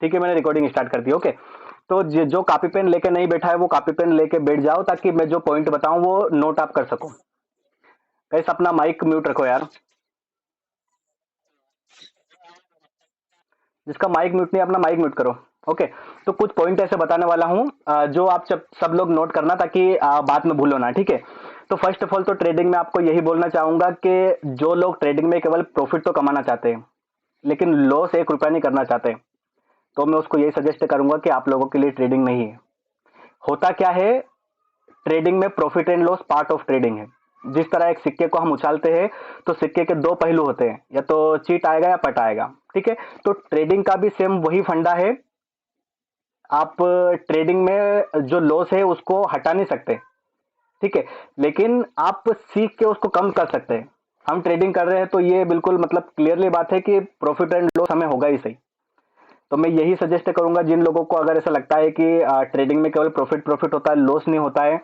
ठीक है, मैंने रिकॉर्डिंग स्टार्ट कर दी। ओके, तो जो कॉपी पेन लेके नहीं बैठा है वो कॉपी पेन लेके बैठ जाओ, ताकि मैं जो पॉइंट बताऊं वो नोट आप कर सको। कैसे अपना माइक म्यूट रखो यार, जिसका माइक म्यूट नहीं अपना माइक म्यूट करो। ओके, तो कुछ पॉइंट ऐसे बताने वाला हूं जो आप सब लोग नोट करना, ताकि बाद में भूलो ना। ठीक है, तो फर्स्ट ऑफ ऑल तो ट्रेडिंग में आपको यही बोलना चाहूंगा कि जो लोग ट्रेडिंग में केवल प्रॉफिट तो कमाना चाहते हैं लेकिन लॉस 1 रुपया नहीं करना चाहते, तो मैं उसको यही सजेस्ट करूंगा कि आप लोगों के लिए ट्रेडिंग नहीं है। होता क्या है, ट्रेडिंग में profit and loss part of trading है। जिस तरह एक सिक्के को हम उछालते हैं तो सिक्के के दो पहलू होते हैं, या तो चीट आएगा या पट आएगा। ठीक है, तो ट्रेडिंग का भी सेम वही फंडा है। आप ट्रेडिंग में जो लॉस है उसको हटा नहीं सकते, ठीक है, लेकिन आप सीख के उसको कम कर सकते हैं। हम ट्रेडिंग कर रहे हैं तो ये बिल्कुल मतलब क्लियरली बात है कि प्रॉफिट एंड लॉस हमें होगा ही सही। तो मैं यही सजेस्ट करूंगा जिन लोगों को अगर ऐसा लगता है कि ट्रेडिंग में केवल प्रॉफिट प्रॉफिट होता है, लॉस नहीं होता है,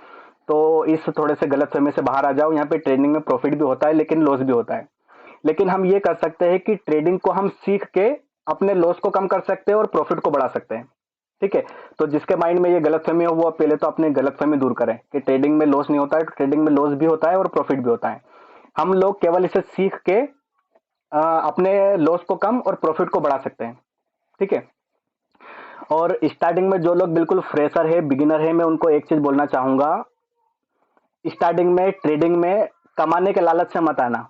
तो इस थोड़े से गलत फहमी से बाहर आ जाओ। यहाँ पे ट्रेडिंग में प्रॉफिट भी होता है लेकिन लॉस भी होता है। लेकिन हम ये कर सकते हैं कि ट्रेडिंग को हम सीख के अपने लॉस को कम कर सकते हैं और प्रॉफिट को बढ़ा सकते हैं। ठीक है, तो जिसके माइंड में ये गलतफहमी हो वो पहले तो अपने गलतफहमी दूर करें कि ट्रेडिंग में लॉस नहीं होता है। ट्रेडिंग में लॉस भी होता है और प्रॉफिट भी होता है। हम लोग केवल इसे सीख के अपने लॉस को कम और प्रॉफिट को बढ़ा सकते हैं। ठीक है, और स्टार्टिंग में जो लोग बिल्कुल फ्रेशर है, बिगिनर है, मैं उनको एक चीज बोलना चाहूंगा, स्टार्टिंग में ट्रेडिंग में कमाने के लालच से मत आना।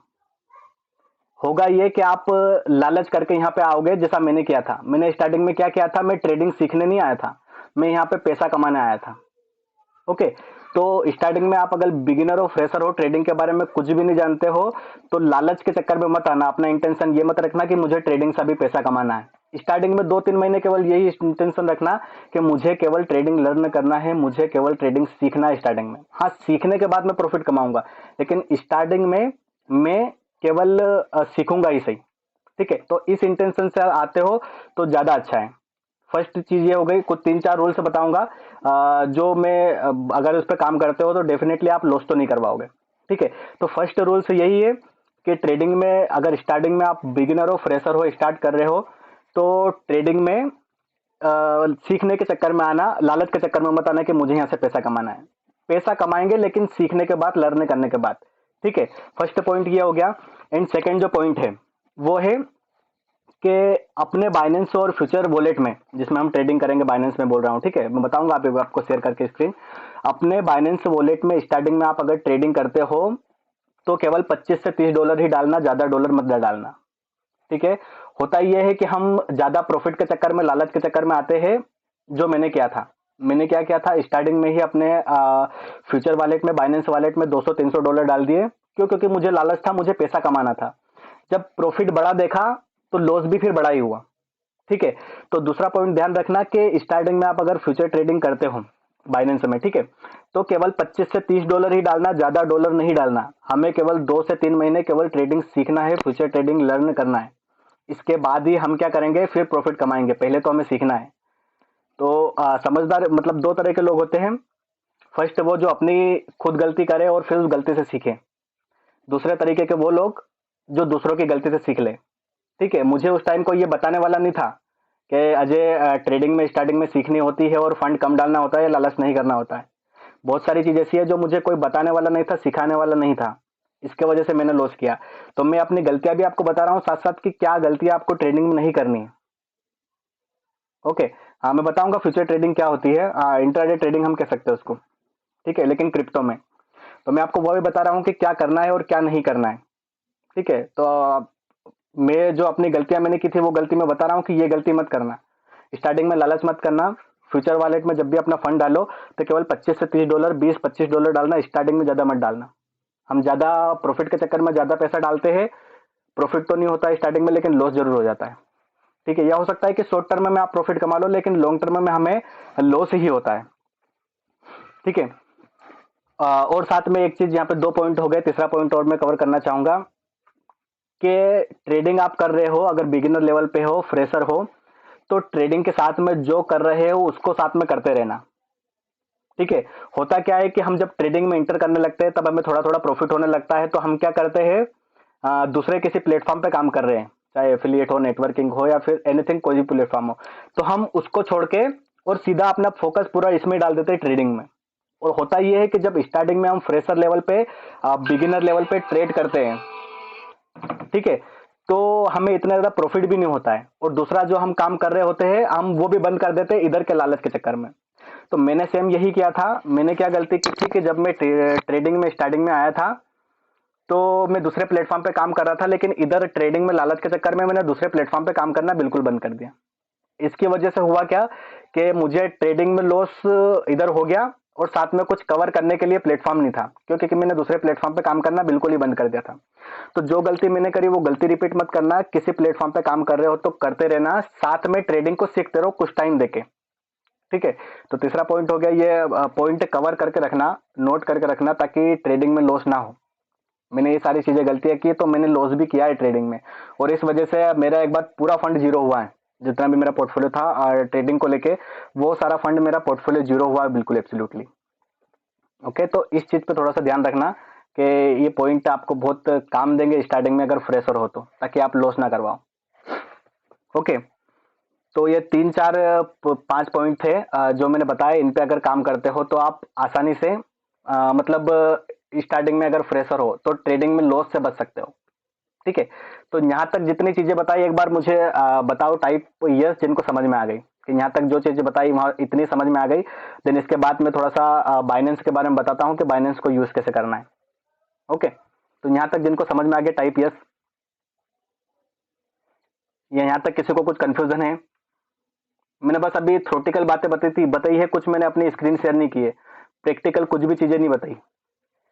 होगा ये कि आप लालच करके यहाँ पे आओगे, जैसा मैंने किया था। मैंने स्टार्टिंग में क्या किया था, मैं ट्रेडिंग सीखने नहीं आया था, मैं यहाँ पे पैसा कमाने आया था। ओके, तो स्टार्टिंग में आप अगर बिगिनर हो, फ्रेशर हो, ट्रेडिंग के बारे में कुछ भी नहीं जानते हो, तो लालच के चक्कर में मत आना। अपना इंटेंशन ये मत रखना कि मुझे ट्रेडिंग से भी पैसा कमाना है। स्टार्टिंग में 2-3 महीने केवल यही इंटेंशन रखना कि मुझे केवल ट्रेडिंग लर्न करना है, मुझे केवल ट्रेडिंग सीखना है स्टार्टिंग में। हाँ, सीखने के बाद मैं प्रॉफिट कमाऊंगा, लेकिन स्टार्टिंग में मैं केवल सीखूंगा ही सही। ठीक है, तो इस इंटेंशन से आते हो तो ज्यादा अच्छा है। फर्स्ट चीज ये हो गई, कुछ 3-4 रूल्स बताऊंगा जो मैं अगर उस पर काम करते हो तो डेफिनेटली आप लॉस तो नहीं करवाओगे। ठीक है, तो फर्स्ट रूल्स यही है कि ट्रेडिंग में अगर स्टार्टिंग में आप बिगिनर हो, फ्रेशर हो, स्टार्ट कर रहे हो, तो ट्रेडिंग में सीखने के चक्कर में आना, लालच के चक्कर में मत आना कि मुझे यहाँ से पैसा कमाना है। पैसा कमाएंगे लेकिन सीखने के बाद, लर्न करने के बाद। ठीक है, फर्स्ट पॉइंट ये हो गया। एंड सेकेंड जो पॉइंट है वो है कि अपने बाइनेंस और फ्यूचर वॉलेट में, जिसमें हम ट्रेडिंग करेंगे, बाइनेंस में बोल रहा हूँ। ठीक है, मैं बताऊंगा आपको शेयर करके स्क्रीन। अपने बाइनेंस वॉलेट में स्टार्टिंग में आप अगर ट्रेडिंग करते हो तो केवल $25 से $30 ही डालना, ज्यादा डॉलर मत डालना। ठीक है, होता यह है कि हम ज्यादा प्रॉफिट के चक्कर में, लालच के चक्कर में आते हैं, जो मैंने किया था। मैंने क्या किया था, स्टार्टिंग में ही अपने फ्यूचर वॉलेट में, बाइनेंस वॉलेट में $200-300 डाल दिए। क्यों? क्योंकि मुझे लालच था, मुझे पैसा कमाना था। जब प्रॉफिट बड़ा देखा तो लॉस भी फिर बड़ा ही हुआ। ठीक है, तो दूसरा पॉइंट ध्यान रखना कि स्टार्टिंग में आप अगर फ्यूचर ट्रेडिंग करते हो बाइनेंस में, ठीक है, तो केवल $25 से $30 ही डालना, ज्यादा डॉलर नहीं डालना। हमें केवल 2 से 3 महीने केवल ट्रेडिंग सीखना है, फ्यूचर ट्रेडिंग लर्न करना है। इसके बाद ही हम क्या करेंगे, फिर प्रॉफिट कमाएंगे। पहले तो हमें सीखना है। तो समझदार मतलब दो तरह के लोग होते हैं। फर्स्ट वो जो अपनी खुद गलती करे और फिर उस गलती से सीखे। दूसरे तरीके के वो लोग जो दूसरों की गलती से सीख ले। ठीक है, मुझे उस टाइम को ये बताने वाला नहीं था कि अजय ट्रेडिंग में स्टार्टिंग में सीखनी होती है और फंड कम डालना होता है या लालच नहीं करना होता है। बहुत सारी चीज ऐसी है जो मुझे कोई बताने वाला नहीं था, सिखाने वाला नहीं था। इसके वजह से मैंने लॉस किया। तो मैं अपनी गलतियां भी आपको बता रहा हूँ साथ साथ कि क्या गलतियां आपको ट्रेडिंग में नहीं करनी है। ओके, हाँ, मैं बताऊंगा फ्यूचर ट्रेडिंग क्या होती है, इंट्राडे ट्रेडिंग हम कह सकते हैं उसको। ठीक है, लेकिन क्रिप्टो में। तो मैं आपको वो भी बता रहा हूँ कि क्या करना है और क्या नहीं करना है। ठीक है, तो मैं जो अपनी गलतियां मैंने की थी वो गलती मैं बता रहा हूँ कि ये गलती मत करना। स्टार्टिंग में लालच मत करना। फ्यूचर वॉलेट में जब भी अपना फंड डालो तो केवल $25 से $30, $20-25 डालना। स्टार्टिंग में ज्यादा मत डालना। हम ज्यादा प्रॉफिट के चक्कर में ज्यादा पैसा डालते हैं, प्रॉफिट तो नहीं होता है स्टार्टिंग में, लेकिन लॉस जरूर हो जाता है। ठीक है, यह हो सकता है कि शॉर्ट टर्म में आप प्रॉफिट कमा लो, लेकिन लॉन्ग टर्म में हमें लॉस ही होता है। ठीक है, और साथ में एक चीज, यहाँ पे 2 पॉइंट हो गए, तीसरा पॉइंट और मैं कवर करना चाहूंगा कि ट्रेडिंग आप कर रहे हो, अगर बिगिनर लेवल पे हो, फ्रेशर हो, तो ट्रेडिंग के साथ में जो कर रहे हो उसको साथ में करते रहना। ठीक है, होता क्या है कि हम जब ट्रेडिंग में इंटर करने लगते हैं तब हमें थोड़ा थोड़ा प्रॉफिट होने लगता है, तो हम क्या करते हैं, दूसरे किसी प्लेटफॉर्म पे काम कर रहे हैं, चाहे एफिलिएट हो, नेटवर्किंग हो, या फिर एनीथिंग, कोई भी प्लेटफॉर्म हो, तो हम उसको छोड़ के और सीधा अपना फोकस पूरा इसमें डाल देते हैं, ट्रेडिंग में। और होता ये है कि जब स्टार्टिंग में हम फ्रेशर लेवल पे, बिगिनर लेवल पे ट्रेड करते हैं, ठीक है, तो हमें इतना ज्यादा प्रॉफिट भी नहीं होता है, और दूसरा जो हम काम कर रहे होते हैं हम वो भी बंद कर देते हैं इधर के लालच के चक्कर में। तो मैंने सेम यही किया था। मैंने क्या गलती की थी कि जब मैं ट्रेडिंग में स्टार्टिंग में आया था, तो मैं दूसरे प्लेटफॉर्म पे काम कर रहा था, लेकिन इधर ट्रेडिंग में लालच के चक्कर में मैंने दूसरे प्लेटफॉर्म पे काम करना बिल्कुल बंद कर दिया। इसकी वजह से हुआ क्या कि मुझे ट्रेडिंग में लॉस इधर हो गया, और साथ में कुछ कवर करने के लिए प्लेटफॉर्म नहीं था, क्योंकि मैंने दूसरे प्लेटफॉर्म पे काम करना बिल्कुल ही बंद कर दिया था। तो जो गलती मैंने करी वो गलती रिपीट मत करना। किसी प्लेटफॉर्म पे काम कर रहे हो तो करते रहना, साथ में ट्रेडिंग को सीखते रहो कुछ टाइम देके, ठीक है। तो तीसरा पॉइंट हो गया, ये पॉइंट कवर करके रखना, नोट करके रखना, ताकि ट्रेडिंग में लॉस ना हो। मैंने ये सारी चीजें गलतियां की तो मैंने लॉस भी किया है ट्रेडिंग में, और इस वजह से मेरा एक बार पूरा फंड जीरो हुआ है। जितना भी मेरा पोर्टफोलियो था और ट्रेडिंग को लेके, वो सारा फंड मेरा पोर्टफोलियो जीरो हुआ है बिल्कुल, एब्सोल्युटली। ओके, तो इस चीज पे थोड़ा सा ध्यान रखना कि ये पॉइंट आपको बहुत काम देंगे स्टार्टिंग में अगर फ्रेशर हो तो, ताकि आप लॉस ना करवाओ। ओके, तो ये तीन चार पांच पॉइंट थे जो मैंने बताया। इन पे अगर काम करते हो तो आप आसानी से, मतलब स्टार्टिंग में अगर फ्रेशर हो तो ट्रेडिंग में लॉस से बच सकते हो, ठीक है। तो यहाँ तक जितनी चीजें बताई एक बार मुझे बताओ टाइप यस जिनको समझ में आ गई, कि यहाँ तक जो चीजें बताई वहां इतनी समझ में आ गई। देन इसके बाद मैं थोड़ा सा बाइनेंस के बारे में बताता हूँ कि बाइनेंस को यूज कैसे करना है। ओके, तो यहाँ तक जिनको समझ में आ गया टाइप यस, या यहाँ तक किसी को कुछ कंफ्यूजन है? मैंने बस अभी थ्योरेटिकल बातें बताई है, कुछ मैंने अपनी स्क्रीन शेयर नहीं की है, प्रैक्टिकल कुछ भी चीजें नहीं बताई।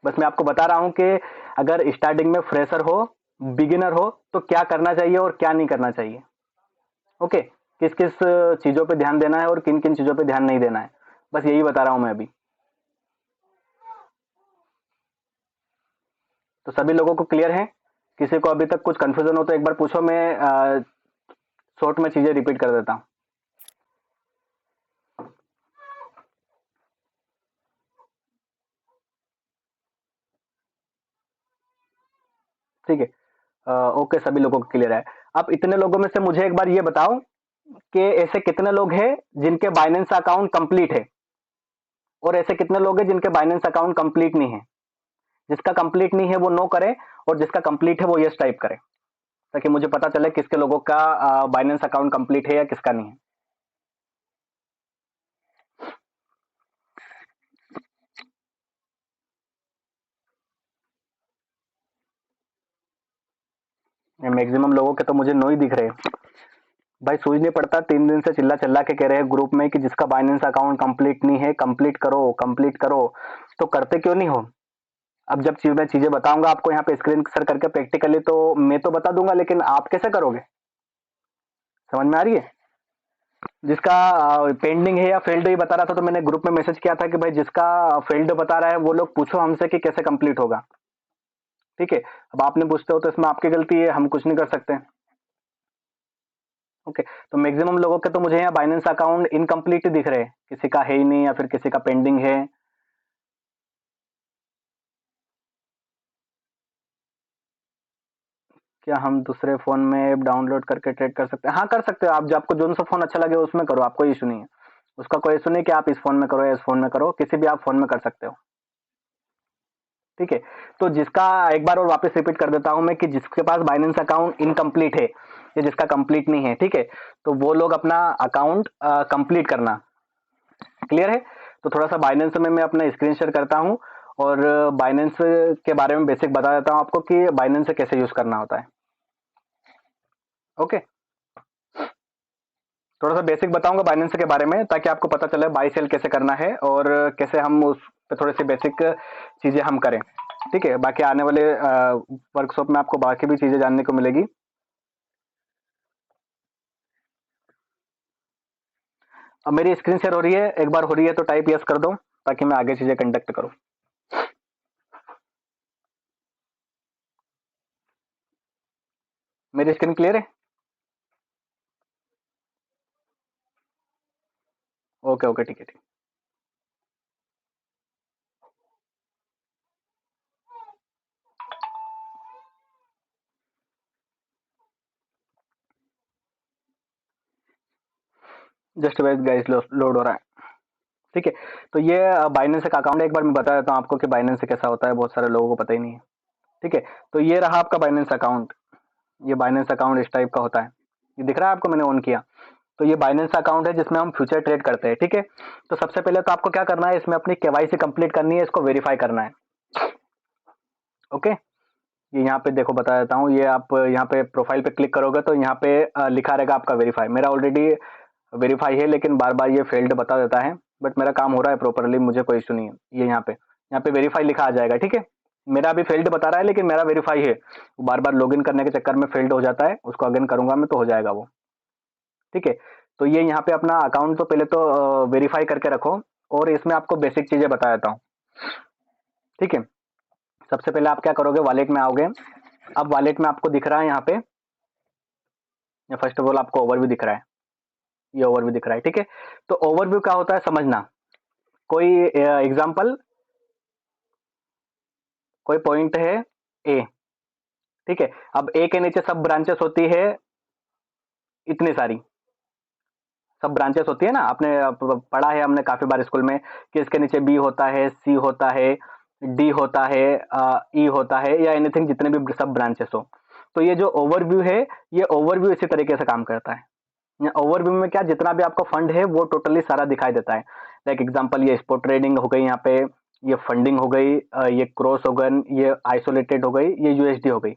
बस मैं आपको बता रहा हूं कि अगर स्टार्टिंग में फ्रेशर हो, बिगिनर हो, तो क्या करना चाहिए और क्या नहीं करना चाहिए। ओके, किस किस चीजों पे ध्यान देना है और किन किन चीजों पे ध्यान नहीं देना है, बस यही बता रहा हूं मैं अभी। तो सभी लोगों को क्लियर है? किसी को अभी तक कुछ कंफ्यूजन हो तो एक बार पूछो, मैं शॉर्ट में चीजें रिपीट कर देता हूं। ठीक है, ओके, सभी लोगों को क्लियर है। अब इतने लोगों में से मुझे एक बार ये बताओ कि ऐसे कितने लोग हैं जिनके बाइनेंस अकाउंट कंप्लीट है, और ऐसे कितने लोग हैं जिनके बाइनेंस अकाउंट कंप्लीट नहीं है। जिसका कंप्लीट नहीं है वो नो करे, और जिसका कंप्लीट है वो यस टाइप करे, ताकि मुझे पता चले किसके लोगों का बाइनेंस अकाउंट कंप्लीट है या किसका नहीं है। मैक्सिमम लोगों के तो मुझे नो ही दिख रहे हैं। भाई सूझ नहीं पड़ता, 3 दिन से चिल्ला चिल्ला के कह रहे हैं ग्रुप में कि जिसका बाइनेंस अकाउंट कंप्लीट नहीं है कंप्लीट करो कंप्लीट करो, तो करते क्यों नहीं हो? अब जब मैं चीजें बताऊंगा आपको यहाँ पे स्क्रीन सर करके प्रैक्टिकली, तो मैं तो बता दूंगा, लेकिन आप कैसे करोगे? समझ में आ रही है? जिसका पेंडिंग है या फेल्ड ही बता रहा था, तो मैंने ग्रुप में मैसेज किया था कि भाई जिसका फेल्ड बता रहा है वो लोग पूछो हमसे कि कैसे कंप्लीट होगा, ठीक है। अब आपने पूछते हो तो इसमें आपकी गलती है, हम कुछ नहीं कर सकते। ओके, तो मैक्सिमम लोगों के तो मुझे यहाँ बाइनेंस अकाउंट इनकम्प्लीट ही दिख रहे हैं, किसी का है ही नहीं या फिर किसी का पेंडिंग है। क्या हम दूसरे फोन में ऐप डाउनलोड करके ट्रेड कर सकते हैं? हाँ, कर सकते हो आप, जो आपको जो सा फोन अच्छा लगे उसमें करो, आपको इशू नहीं है। उसका कोई इशू नहीं कि आप इस फोन में करो या इस फोन में करो, किसी भी आप फोन में कर सकते हो, ठीक है। तो जिसका, एक बार और वापस रिपीट कर देता हूं मैं, कि जिसके पास बाइनेंस अकाउंट इनकम्प्लीट है या जिसका कंप्लीट नहीं है, ठीक है, तो वो लोग अपना अकाउंट कंप्लीट करना। क्लियर है? तो थोड़ा सा बाइनेंस में मैं अपना स्क्रीन शेयर करता हूं, और बाइनेंस के बारे में बेसिक बता देता हूं आपको कि बाइनेंस से कैसे यूज करना होता है। ओके, थोड़ा सा बेसिक बताऊंगा बाइनेंस के बारे में, ताकि आपको पता चले बाई सेल कैसे करना है और कैसे हम उस पे थोड़ी सी बेसिक चीजें हम करें, ठीक है। बाकी आने वाले वर्कशॉप में आपको बाकी भी चीजें जानने को मिलेगी। अब मेरी स्क्रीन शेयर हो रही है, एक बार हो रही है तो टाइप यस कर दो, ताकि मैं आगे चीजें कंडक्ट करूं। मेरी स्क्रीन क्लियर है? ओके ओके, ठीक है, ठीक। जस्ट वेट गाइस, लोड हो रहा है। ठीक है, तो ये बाइनेंस का अकाउंट है। एक बार मैं बता देता हूँ आपको कि बाइनेंस से कैसा होता है, बहुत सारे लोगों को पता ही नहीं है। ठीक है, तो ये रहा आपका बाइनेंस अकाउंट। ये बाइनेंस अकाउंट इस टाइप का होता है, ये दिख रहा है आपको, मैंने ऑन किया। तो ये बाइनेंस अकाउंट है जिसमें हम फ्यूचर ट्रेड करते हैं। ठीक है, तो सबसे पहले तो आपको क्या करना है, इसमें अपनी केवाईसी कंप्लीट करनी है, इसको वेरीफाई करना है। ओके, ये यहाँ पे देखो बता देता हूँ, ये आप यहाँ पे प्रोफाइल पे क्लिक करोगे तो यहाँ पे लिखा रहेगा आपका वेरीफाई। मेरा ऑलरेडी वेरीफाई है, लेकिन बार बार ये फेल्ड बता देता है, बट मेरा काम हो रहा है प्रॉपरली, मुझे कोई इशू नहीं है। ये यहाँ पे वेरीफाई लिखा आ जाएगा। ठीक है, मेरा अभी फेल्ड बता रहा है, लेकिन मेरा वेरीफाई है। बार बार लॉगिन करने के चक्कर में फेल्ड हो जाता है, उसको अगेन करूंगा मैं तो हो जाएगा वो। ठीक है, तो ये यहाँ पे अपना अकाउंट तो पहले तो वेरीफाई करके रखो, और इसमें आपको बेसिक चीजें बता देता हूँ। ठीक है, सबसे पहले आप क्या करोगे, वॉलेट में आओगे। अब वॉलेट में आपको दिख रहा है यहाँ पे, फर्स्ट ऑफ ऑल आपको ओवरव्यू दिख रहा है, ये ओवरव्यू दिख रहा है। ठीक है, तो ओवरव्यू क्या होता है समझना। कोई एग्जांपल, कोई पॉइंट है ए। ठीक है, अब ए के नीचे सब ब्रांचेस होती है, इतनी सारी सब ब्रांचेस होती है ना, आपने पढ़ा है हमने काफी बार स्कूल में कि इसके नीचे बी होता है, सी होता है, डी होता है, ई होता है, या एनीथिंग, जितने भी सब ब्रांचेस हो। तो ये जो ओवरव्यू है, ये ओवरव्यू इसी तरीके से काम करता है। ओवरव्यू में क्या, जितना भी आपका फंड है वो टोटली सारा दिखाई देता है। लाइक एग्जांपल, ये स्पॉट ट्रेडिंग हो गई, यहाँ पे ये फंडिंग हो गई, ये क्रॉस हो गई, ये आइसोलेटेड हो गई, ये यूएसडी हो गई।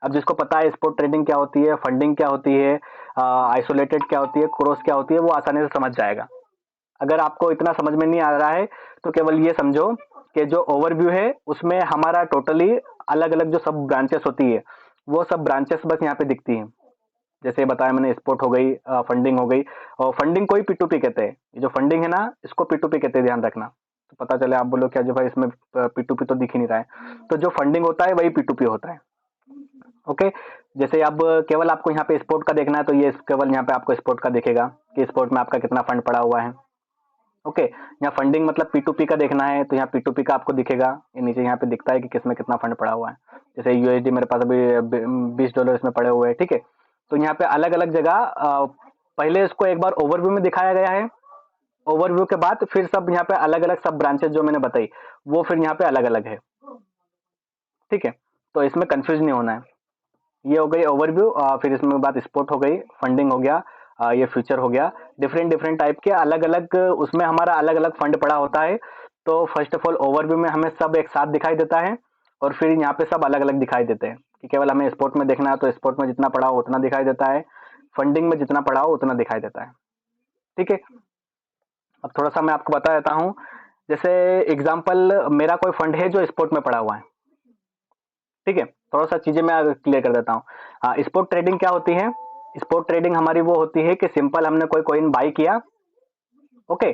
अब जिसको पता है स्पॉट ट्रेडिंग क्या होती है, फंडिंग क्या होती है, आइसोलेटेड क्या होती है, क्रॉस क्या होती है, वो आसानी से समझ जाएगा। अगर आपको इतना समझ में नहीं आ रहा है तो केवल ये समझो कि जो ओवरव्यू है उसमें हमारा टोटली अलग अलग जो सब ब्रांचेस होती है, वो सब ब्रांचेस बस यहाँ पे दिखती हैं। जैसे बताया मैंने, स्पोर्ट हो गई, फंडिंग हो गई। और फंडिंग को ही P2P कहते हैं। ये जो फंडिंग है ना, इसको P2P कहते हैं, ध्यान रखना। तो पता चले आप बोलो क्या जो भाई इसमें P2P तो दिख ही नहीं रहा है, तो जो फंडिंग होता है वही P2P होता है। ओके, जैसे अब केवल आपको यहाँ पे स्पोर्ट का देखना है, तो ये केवल यहाँ पे आपको स्पोर्ट का दिखेगा कि स्पोर्ट में आपका कितना फंड पड़ा हुआ है। ओके, यहाँ फंडिंग मतलब P2P का देखना है, तो यहाँ P2P का आपको दिखेगा। ये नीचे यहाँ पे दिखता है कि किसमें कितना फंड पड़ा हुआ है। जैसे यूएसडी मेरे पास अभी $20 इसमें पड़े हुए हैं। ठीक है, तो यहाँ पे अलग अलग जगह पहले इसको एक बार ओवरव्यू में दिखाया गया है। ओवरव्यू के बाद फिर सब यहाँ पे अलग अलग सब ब्रांचेस जो मैंने बताई, वो फिर यहाँ पे अलग अलग है। ठीक है, तो इसमें कंफ्यूज नहीं होना है। ये हो गई ओवरव्यू, फिर इसमें बात स्पोर्ट हो गई, फंडिंग हो गया, ये फ्यूचर हो गया। डिफरेंट डिफरेंट टाइप के अलग अलग उसमें हमारा अलग अलग फंड पड़ा होता है। तो फर्स्ट ऑफ ऑल ओवरव्यू में हमें सब एक साथ दिखाई देता है, और फिर यहाँ पे सब अलग अलग दिखाई देते हैं कि केवल हमें स्पोर्ट में देखना है तो स्पोर्ट में जितना पड़ा हो उतना दिखाई देता है, फंडिंग में जितना पड़ा हो उतना दिखाई देता है। ठीक है, अब थोड़ा सा मैं आपको बता देता हूँ। जैसे एग्जाम्पल, मेरा कोई फंड है जो स्पोर्ट में पड़ा हुआ है। ठीक है, थोड़ा सा चीजें मैं क्लियर कर देता हूँ। स्पोर्ट ट्रेडिंग क्या होती है, स्पोर्ट ट्रेडिंग हमारी वो होती है कि सिंपल हमने कोई कॉइन बाई किया, ओके,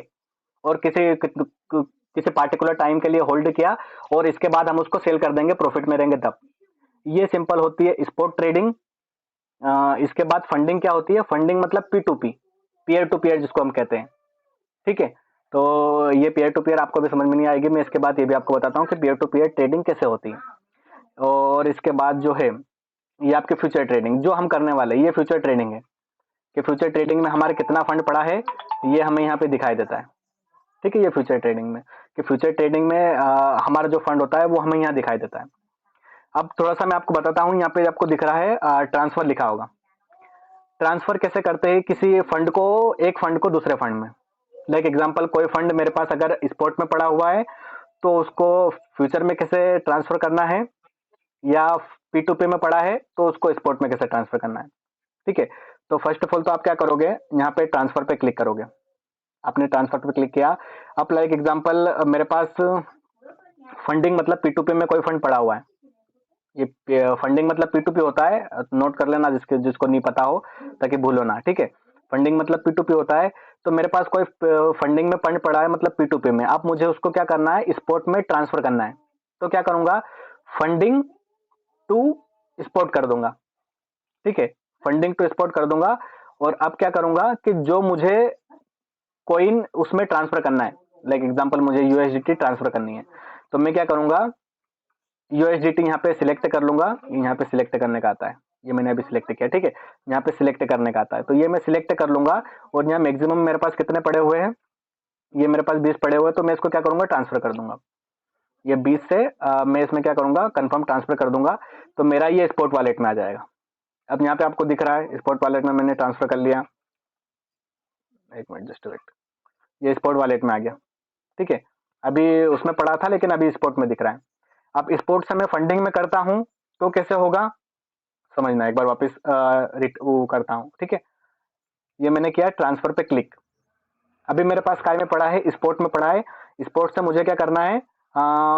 और किसी पार्टिकुलर टाइम के लिए होल्ड किया, और इसके बाद हम उसको सेल कर देंगे, प्रॉफिट में रहेंगे तब। ये सिंपल होती है स्पोर्ट ट्रेडिंग। इसके बाद फंडिंग क्या होती है, फंडिंग मतलब P2P, पीयर टू पीयर जिसको हम कहते हैं। ठीक है, तो ये पीयर टू पीयर आपको भी समझ में नहीं आएगी, मैं इसके बाद ये भी आपको बताता हूँ कि पीयर टू पीयर ट्रेडिंग कैसे होती है। और इसके बाद जो है, ये आपके फ्यूचर ट्रेडिंग जो हम करने वाले हैं, ये फ्यूचर ट्रेडिंग है कि फ्यूचर ट्रेडिंग में हमारे कितना फंड पड़ा है, ये हमें यहाँ पे दिखाई देता है। ठीक है, ये फ्यूचर ट्रेडिंग में, कि फ्यूचर ट्रेडिंग में हमारा जो फंड होता है वो हमें यहाँ दिखाई देता है। अब थोड़ा सा मैं आपको बताता हूँ, यहाँ पे आपको दिख रहा है ट्रांसफर लिखा होगा। ट्रांसफर कैसे करते हैं किसी फंड को, एक फंड को दूसरे फंड में। लाइक एग्जांपल, कोई फंड मेरे पास अगर स्पॉट में पड़ा हुआ है, तो उसको फ्यूचर में कैसे ट्रांसफर करना है, या P2P में पड़ा है तो उसको स्पॉट में कैसे ट्रांसफर करना है। ठीक है, तो फर्स्ट ऑफ ऑल तो आप क्या करोगे, यहाँ पे ट्रांसफर पे क्लिक करोगे। आपने ट्रांसफर पे क्लिक किया। अब लाइक एग्जांपल, मेरे पास फंडिंग मतलब P2P में कोई फंड पड़ा हुआ है। ये फंडिंग मतलब P2P होता है, नोट कर लेना जिसके जिसको नहीं पता हो, ताकि भूलो ना। ठीक है, फंडिंग मतलब P2P होता है। तो मेरे पास कोई फंडिंग में फंड पड़ा है मतलब P2P में, अब मुझे उसको क्या करना है, स्पॉट में ट्रांसफर करना है। तो क्या करूंगा, फंडिंग टू स्पॉट कर दूंगा। ठीक है, फंडिंग टू स्पॉट कर दूंगा। और अब क्या करूंगा कि जो मुझे कॉइन उसमें ट्रांसफर करना है, लाइक एग्जांपल मुझे यूएसडीटी ट्रांसफर करनी है, तो मैं क्या करूंगा, यूएसडीटी यहाँ पे सिलेक्ट कर लूंगा। यहाँ पे सिलेक्ट करने का आता है, ये मैंने अभी सिलेक्ट किया, ठीक है। यहाँ पे सिलेक्ट करने का आता है, तो ये मैं सिलेक्ट कर लूंगा। और यहाँ मैक्सिमम मेरे पास कितने पड़े हुए हैं, ये मेरे पास 20 पड़े हुए हैं, तो मैं इसको क्या करूंगा, ट्रांसफर कर दूंगा। ये 20 से मैं इसमें क्या करूंगा, कंफर्म ट्रांसफर कर दूंगा, तो मेरा ये स्पॉट वॉलेट में आ जाएगा। अब यहाँ पे आपको दिख रहा है स्पॉट वॉलेट में मैंने ट्रांसफर कर लिया। एक मिनट जस्ट वेट, ये स्पॉट वॉलेट में आ गया, ठीक है। अभी उसमें पड़ा था लेकिन अभी स्पॉट में दिख रहा है। अब स्पॉट से मैं फंडिंग में करता हूँ तो कैसे होगा समझना, एक बार वापस वो करता हूँ, ठीक है। ये मैंने किया ट्रांसफर पे क्लिक। अभी मेरे पास काय में पड़ा है, स्पोर्ट में पड़ा है। स्पोर्ट से मुझे क्या करना है,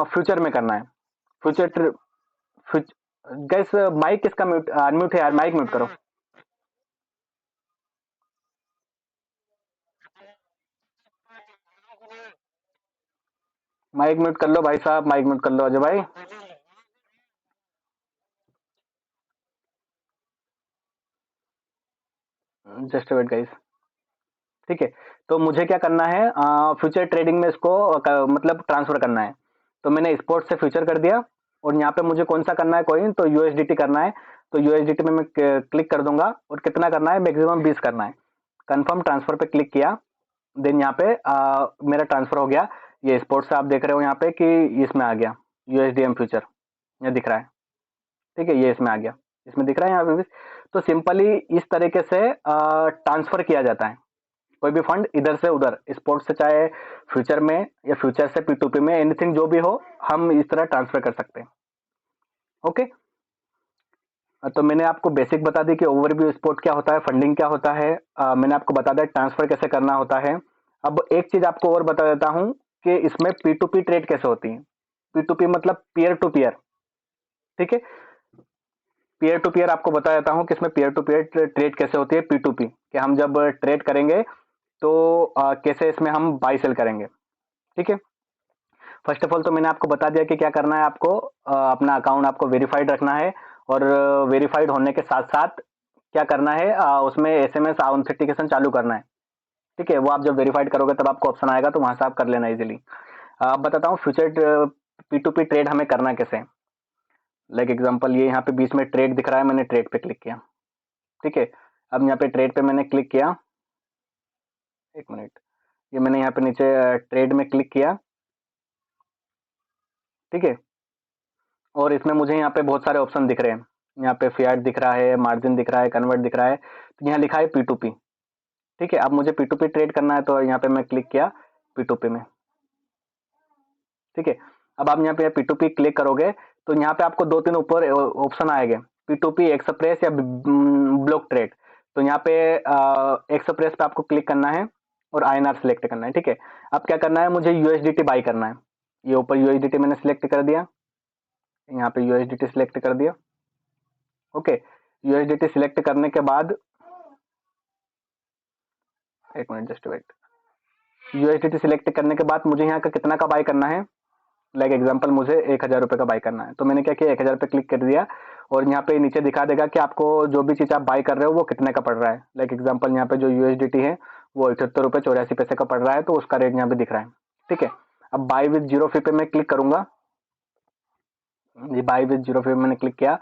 फ्यूचर में करना है। फ्यूचर गैस माइक किसका म्यूट अनम्यूट है यार, माइक म्यूट करो। माइक म्यूट कर लो भाई साहब, माइक म्यूट कर लो अजय भाई। जस्ट वेट गाइस, ठीक है। तो मुझे क्या करना है, फ्यूचर ट्रेडिंग में इसको मतलब ट्रांसफर करना है। तो मैंने स्पोर्ट से फ्यूचर कर दिया, और यहाँ पे मुझे कौन सा करना है कॉइन, तो यूएसडीटी करना है। तो यूएसडीटी में मैं क्लिक कर दूंगा, और कितना करना है, मैक्सिमम 20 करना है। कंफर्म ट्रांसफर पे क्लिक किया, देन यहाँ पे मेरा ट्रांसफर हो गया। ये स्पोर्ट से आप देख रहे हो यहाँ पे कि इसमें आ गया यूएसडीएम फ्यूचर, ये दिख रहा है, ठीक है। ये इसमें आ गया, इसमें दिख रहा है यहाँ पे भी। तो सिंपली इस तरीके से ट्रांसफर किया जाता है कोई भी फंड इधर से उधर, स्पोर्ट्स से चाहे फ्यूचर में, या फ्यूचर से P2P में, एनीथिंग जो भी हो, हम इस तरह ट्रांसफर कर सकते हैं। ओके, तो मैंने आपको बेसिक बता दी कि ओवरव्यू स्पोर्ट क्या होता है, फंडिंग क्या होता है, मैंने आपको बता दिया ट्रांसफर कैसे करना होता है। अब एक चीज आपको और बता देता हूं कि इसमें P2P ट्रेड कैसे होती है। P2P मतलब पीयर टू पीयर, ठीक है। पीयर टू पीयर आपको बता देता हूं कि इसमें पीयर टू पीयर ट्रेड कैसे होती है, P2P कि हम जब ट्रेड करेंगे तो कैसे इसमें हम बाई सेल करेंगे, ठीक है। फर्स्ट ऑफ ऑल तो मैंने आपको बता दिया कि क्या करना है, आपको अपना अकाउंट आपको वेरीफाइड रखना है, और वेरीफाइड होने के साथ साथ क्या करना है, उसमें एसएमएस ऑथेंटिकेशन चालू करना है, ठीक है। वो आप जब वेरीफाइड करोगे तब आपको ऑप्शन आएगा, तो वहां से आप कर लेना इजीली। अब बताता हूँ फ्यूचर P2P ट्रेड हमें करना कैसे। लाइक एग्जांपल, ये यहाँ पे बीच में ट्रेड दिख रहा है, मैंने ट्रेड पे क्लिक किया, ठीक है। अब यहाँ पे ट्रेड पे मैंने क्लिक किया, एक मिनट, ये मैंने यहाँ पे नीचे ट्रेड में क्लिक किया, ठीक है। और इसमें मुझे यहाँ पे बहुत सारे ऑप्शन दिख रहे हैं, यहाँ पे फियाट दिख रहा है, मार्जिन दिख रहा है, कन्वर्ट दिख रहा है, तो यहाँ लिखा है P2P, ठीक है। अब मुझे P2P ट्रेड करना है, तो यहाँ पे मैं क्लिक किया P2P में, ठीक है। अब आप यहाँ पे P2P क्लिक करोगे तो यहाँ पे आपको दो तीन ऊपर ऑप्शन आएंगे, P2P एक्सप्रेस या ब्लॉक ट्रेड। तो यहाँ पे एक्सप्रेस पे आपको क्लिक करना है और INR सिलेक्ट करना है, ठीक है। अब क्या करना है, मुझे यूएसडीटी बाई करना है। ये ऊपर यूएसडीटी मैंने सिलेक्ट कर दिया, यहाँ पे यूएसडीटी सिलेक्ट कर दिया, ओके। यूएसडीटी सिलेक्ट करने के बाद, एक minute just wait, USDT select करने के बाद मुझे यहाँ का कितना का बाय करना है, लाइक एग्जांपल मुझे 1000 रुपये का बाय करना है। तो मैंने क्या किया, 1000 पे क्लिक कर दिया, और यहाँ पे नीचे दिखा देगा कि आपको जो भी चीज आप बाय कर रहे हो वो कितने का पड़ रहा है। लाइक एग्जांपल यहाँ पे जो यूएसडीटी है वो 78 रुपये 84 पैसे का पड़ रहा है, तो उसका रेट यहाँ पे दिख रहा है, ठीक है। अब बाय विद जीरो फी पे मैं क्लिक करूंगा, जी बाय विद जीरो फी मैंने क्लिक किया।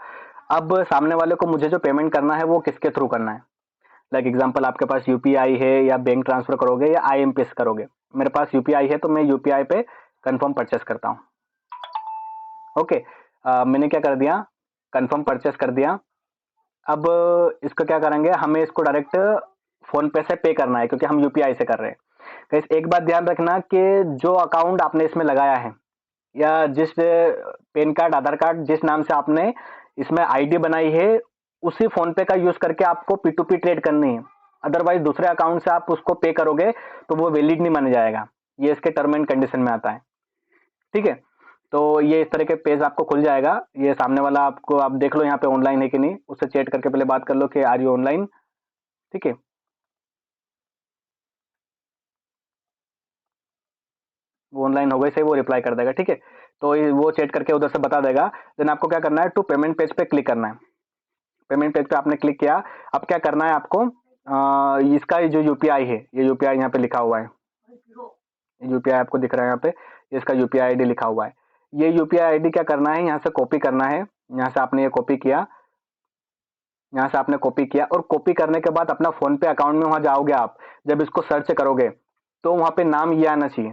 अब सामने वाले को मुझे जो पेमेंट करना है वो किसके थ्रू करना है, लाइक एग्जांपल आपके पास यूपीआई है, या बैंक ट्रांसफर करोगे, या आईएमपीएस करोगे। मेरे पास यूपीआई है, तो मैं यूपीआई पे कंफर्म परचेस करता हूँ, ओके। मैंने क्या कर दिया, कंफर्म परचेस कर दिया। अब इसको क्या करेंगे, हमें इसको डायरेक्ट फोन पे से पे करना है, क्योंकि हम यूपीआई से कर रहे हैं। गाइस एक बात ध्यान रखना कि जो अकाउंट आपने इसमें लगाया है, या जिस पेन कार्ड आधार कार्ड जिस नाम से आपने इसमें आईडी बनाई है, उसी फोन पे का यूज करके आपको P2P ट्रेड करनी है। अदरवाइज दूसरे अकाउंट से आप उसको पे करोगे तो वो वैलिड नहीं माना जाएगा, ये इसके टर्म एंड कंडीशन में आता है, ठीक है। तो ये इस तरह के पेज आपको खुल जाएगा। ये सामने वाला आपको, आप देख लो यहाँ पे ऑनलाइन है कि नहीं, उससे चैट करके पहले बात कर लो कि आर यू ऑनलाइन, ठीक है। वो ऑनलाइन हो गए से वो रिप्लाई कर देगा, ठीक है। तो वो चैट करके उधर से बता देगा। देन आपको क्या करना है, टू पेमेंट पेज पे क्लिक करना है। पेमेंट पेज पे आपने क्लिक किया। अब क्या करना है आपको, इसका जो यूपीआई है, ये यूपीआई यहाँ पे लिखा हुआ है, यूपीआई आपको दिख रहा है यहाँ पे, इसका यूपीआई आईडी लिखा हुआ है। ये यूपीआई आईडी क्या करना है, यहाँ से कॉपी करना है। यहाँ से आपने ये कॉपी किया, यहाँ से आपने कॉपी किया और कॉपी करने के बाद अपना फोन पे अकाउंट में वहां जाओगे आप, जब इसको सर्च करोगे तो वहां पे नाम ये आना चाहिए।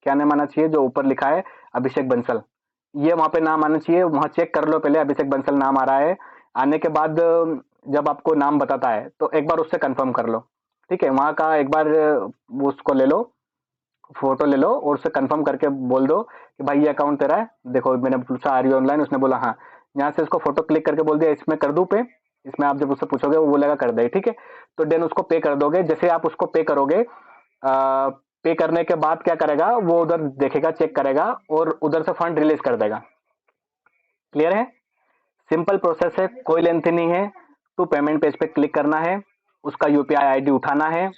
क्या नाम आना चाहिए? जो ऊपर लिखा है अभिषेक बंसल, ये वहां पे नाम आना चाहिए। वहां चेक कर लो पहले, अभिषेक बंसल नाम आ रहा है। आने के बाद जब आपको नाम बताता है तो एक बार उससे कंफर्म कर लो, ठीक है। वहां का एक बार उसको ले लो, फोटो ले लो और उससे कंफर्म करके बोल दो कि भाई ये अकाउंट तेरा है। देखो मैंने पूछा आर यू ऑनलाइन, उसने बोला हाँ। यहाँ से उसको फोटो क्लिक करके बोल दिया इसमें कर दूं पे। इसमें आप जब उससे पूछोगे वो बोलेगा कर दे, ठीक है। तो देन उसको पे कर दोगे। जैसे आप उसको पे करोगे, पे करने के बाद क्या करेगा, वो उधर देखेगा, चेक करेगा और उधर से फंड रिलीज कर देगा। क्लियर है? सिंपल प्रोसेस है, कोई लेंथ नहीं है। टू पेमेंट पेज पे क्लिक करना है, उसका यूपीआई आईडी उठाना है,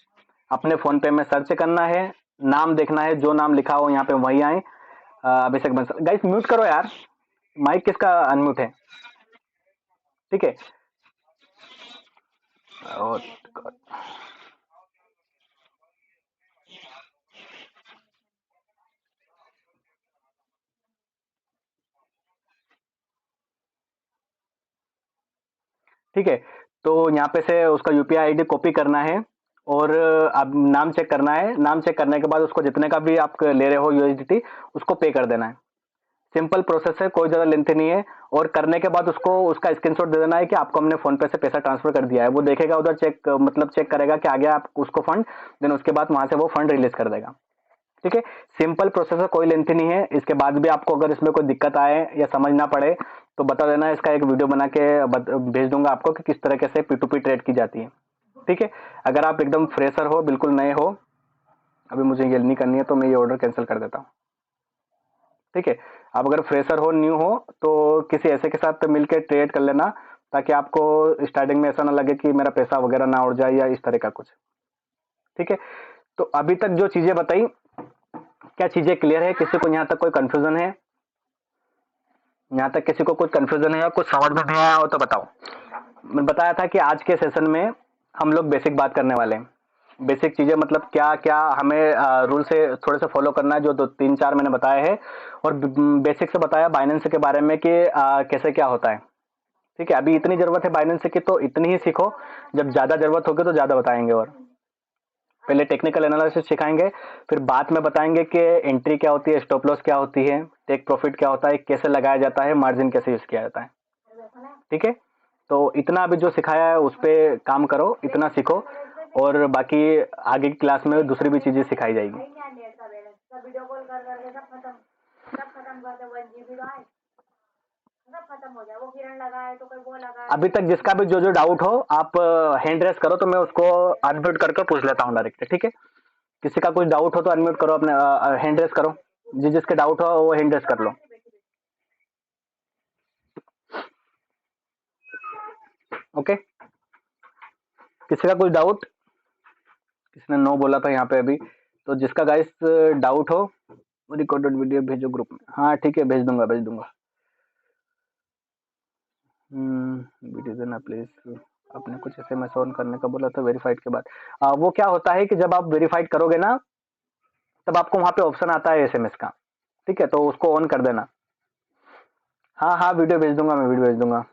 अपने फोन पे में सर्च करना है, नाम देखना है, जो नाम लिखा हो यहाँ पे वही आए। अभिषेक बंसल। गाइस म्यूट करो यार, माइक किसका अनम्यूट है? ठीक है। और ठीक है, तो यहाँ पे से उसका यूपीआई आईडी कॉपी करना है और अब नाम चेक करना है। नाम चेक करने के बाद उसको जितने का भी आप ले रहे हो यूएसडीटी, उसको पे कर देना है। सिंपल प्रोसेस है, कोई ज्यादा लेंथ नहीं है। और करने के बाद उसको उसका स्क्रीनशॉट दे देना है कि आपको हमने फोन पे से पैसा ट्रांसफर कर दिया है। वो देखेगा उधर, चेक मतलब चेक करेगा कि आ गया आप उसको फंड, देन उसके बाद वहां से वो फंड रिलीज कर देगा। ठीक है, सिंपल प्रोसेस है, कोई लेंथ नहीं है। इसके बाद भी आपको अगर इसमें कोई दिक्कत आए या समझ ना पड़े तो बता देना, इसका एक वीडियो बना के भेज दूंगा आपको कि किस तरीके से P2P ट्रेड की जाती है। ठीक है, अगर आप एकदम फ्रेशर हो, बिल्कुल नए हो, अभी मुझे ये नहीं करनी है तो मैं ये ऑर्डर कैंसिल कर देता हूँ। ठीक है, आप अगर फ्रेशर हो, न्यू हो, तो किसी ऐसे के साथ मिलकर ट्रेड कर लेना, ताकि आपको स्टार्टिंग में ऐसा ना लगे कि मेरा पैसा वगैरह ना उड़ जाए या इस तरह का कुछ। ठीक है, तो अभी तक जो चीजें बताई, क्या चीजें क्लियर है? किसी को यहाँ तक कोई कंफ्यूजन है? यहाँ तक किसी को कुछ कंफ्यूजन है या कुछ समझ में नहीं आया हो तो बताओ। मैं बताया था कि आज के सेशन में हम लोग बेसिक बात करने वाले हैं। बेसिक चीजें मतलब क्या क्या हमें रूल से थोड़े से फॉलो करना है, जो दो तीन चार मैंने बताए हैं। और बेसिक से बताया बाइनेंस के बारे में कि कैसे क्या होता है। ठीक है, अभी इतनी जरूरत है बाइनेंस की तो इतनी ही सीखो, जब ज्यादा जरूरत होगी तो ज्यादा बताएंगे। और पहले टेक्निकल एनालिसिस सिखाएंगे, फिर बाद में बताएंगे कि एंट्री क्या होती है, स्टॉप लॉस क्या होती है, टेक प्रॉफिट क्या होता है, कैसे लगाया जाता है, मार्जिन कैसे यूज किया जाता है। ठीक है, तो इतना अभी जो सिखाया है उस पर काम करो, इतना सीखो, और बाकी आगे की क्लास में दूसरी भी चीजें सिखाई जाएगी। अभी तक जिसका भी जो जो डाउट हो आप हैंड रेस करो, तो मैं उसको अनम्यूट करके पूछ लेता हूँ डायरेक्ट। ठीक है, किसी का कुछ डाउट हो तो अनम्यूट करो, अपने हैंड रेस करो, जिसके डाउट हो वो हैंड रेस कर लो। ओके, किसी का कुछ डाउट? किसी ने नो बोला था यहाँ पे अभी, तो जिसका गाइस डाउट हो रिकॉर्डेड वीडियो भेजो ग्रुप में। हाँ ठीक है, भेज दूंगा भेज दूंगा। वीडियो देना प्लीज। आपने कुछ SMS ऑन करने का बोला था वेरीफाइड के बाद। वो क्या होता है कि जब आप वेरीफाइड करोगे ना, तब आपको वहां पे ऑप्शन आता है SMS का। ठीक है, तो उसको ऑन कर देना। हाँ हाँ, वीडियो भेज दूंगा, मैं वीडियो भेज दूंगा।